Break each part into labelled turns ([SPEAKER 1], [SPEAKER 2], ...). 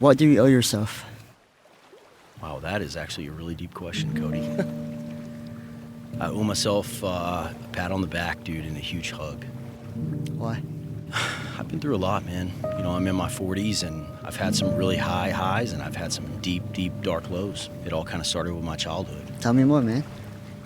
[SPEAKER 1] What do you owe yourself?
[SPEAKER 2] Wow, that is actually a really deep question, Cody. I owe myself a pat on the back, dude, and a huge hug.
[SPEAKER 1] Why?
[SPEAKER 2] I've been through a lot, man. You know, I'm in my 40s, and I've had some really high highs, and I've had some deep, deep, dark lows. It all kind of started with my childhood.
[SPEAKER 1] Tell me more, man.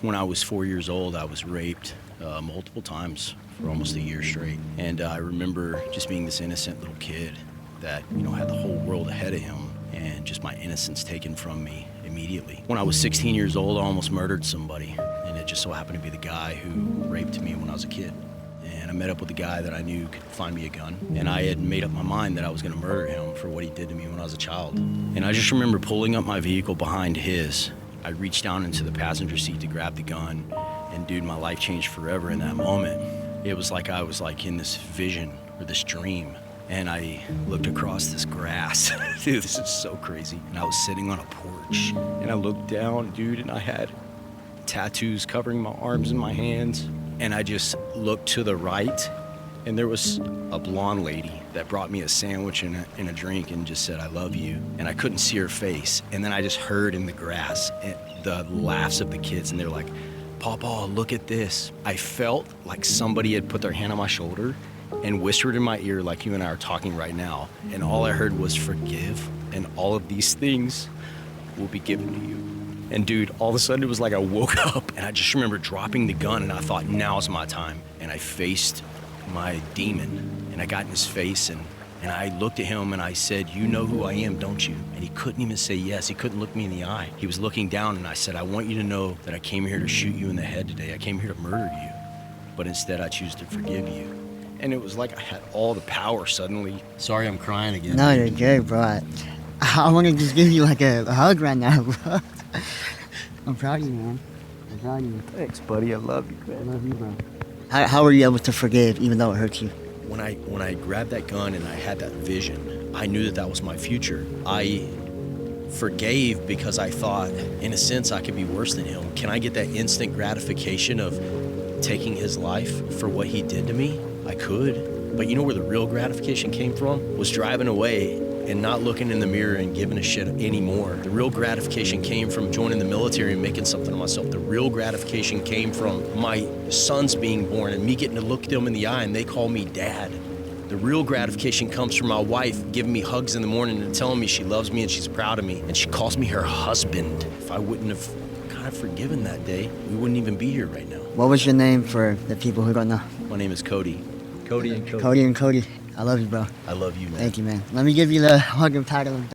[SPEAKER 2] When I was 4 years old, I was raped multiple times for almost a year straight. And I remember just being this innocent little kid that, you know, had the whole world ahead of him, and just my innocence taken from me immediately. When I was 16 years old, I almost murdered somebody, and it just so happened to be the guy who raped me when I was a kid. And I met up with a guy that I knew could find me a gun, and I had made up my mind that I was gonna murder him for what he did to me when I was a child. And I just remember pulling up my vehicle behind his. I reached down into the passenger seat to grab the gun, and dude, my life changed forever in that moment. It was like I was like in this vision or this dream, and I looked across this grass. Dude, this is so crazy. And I was sitting on a porch, and I looked down, dude, and I had tattoos covering my arms and my hands. And I just looked to the right, and there was a blonde lady that brought me a sandwich and a drink and just said, "I love you." And I couldn't see her face. And then I just heard in the grass the laughs of the kids, and they're like, "Papa, look at this." I felt like somebody had put their hand on my shoulder and whispered in my ear like you and I are talking right now. And all I heard was, "Forgive, and all of these things will be given to you." And dude, all of a sudden it was like I woke up, and I just remember dropping the gun, and I thought, now's my time. And I faced my demon, and I got in his face, and I looked at him and I said, "You know who I am, don't you?" And he couldn't even say yes. He couldn't look me in the eye. He was looking down, and I said, "I want you to know that I came here to shoot you in the head today. I came here to murder you, but instead I choose to forgive you." And it was like I had all the power suddenly. Sorry, I'm crying again.
[SPEAKER 1] No, you're good, bro. I want to just give you like a hug right now, bro. I'm proud of you, man. I'm proud of you.
[SPEAKER 2] Thanks, buddy. I love you, man.
[SPEAKER 1] I love you, bro. How were you able to forgive even though it hurt you?
[SPEAKER 2] When I grabbed that gun and I had that vision, I knew that that was my future. I forgave because I thought, in a sense, I could be worse than him. Can I get that instant gratification of taking his life for what he did to me? I could. But you know where the real gratification came from? Was driving away and not looking in the mirror and giving a shit anymore. The real gratification came from joining the military and making something of myself. The real gratification came from my sons being born and me getting to look them in the eye and they call me dad. The real gratification comes from my wife giving me hugs in the morning and telling me she loves me and she's proud of me, and she calls me her husband. If I wouldn't have kind of forgiven that day, we wouldn't even be here right now.
[SPEAKER 1] What was your name for the people who don't know?
[SPEAKER 2] My name is Cody. Cody and Cody.
[SPEAKER 1] Cody and Cody. I love you, bro.
[SPEAKER 2] I love you, man.
[SPEAKER 1] Thank you, man. Let me give you the hug and pat on the back.